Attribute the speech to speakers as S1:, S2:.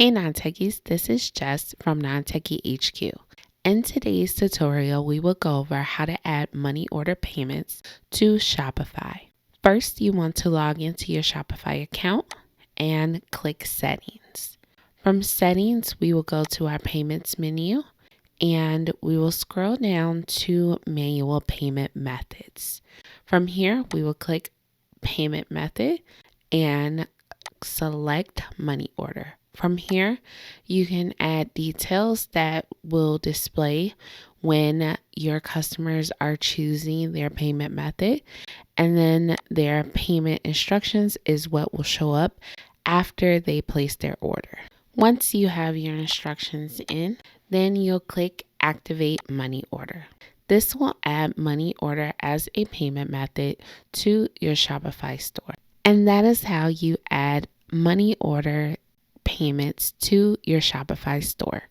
S1: Hey Non-Techies, this is Jess from Non-Techie HQ. In today's tutorial, we will go over how to add money order payments to Shopify. First, you want to log into your Shopify account and click Settings. From Settings, we will go to our Payments menu and we will scroll down to Manual Payment Methods. From here, we will click Payment Method and select Money Order. From here, you can add details that will display when your customers are choosing their payment method, and then their payment instructions is what will show up after they place their order. Once you have your instructions in, then you'll click Activate Money Order. This will add money order as a payment method to your Shopify store. And that is how you add money order payments to your Shopify store.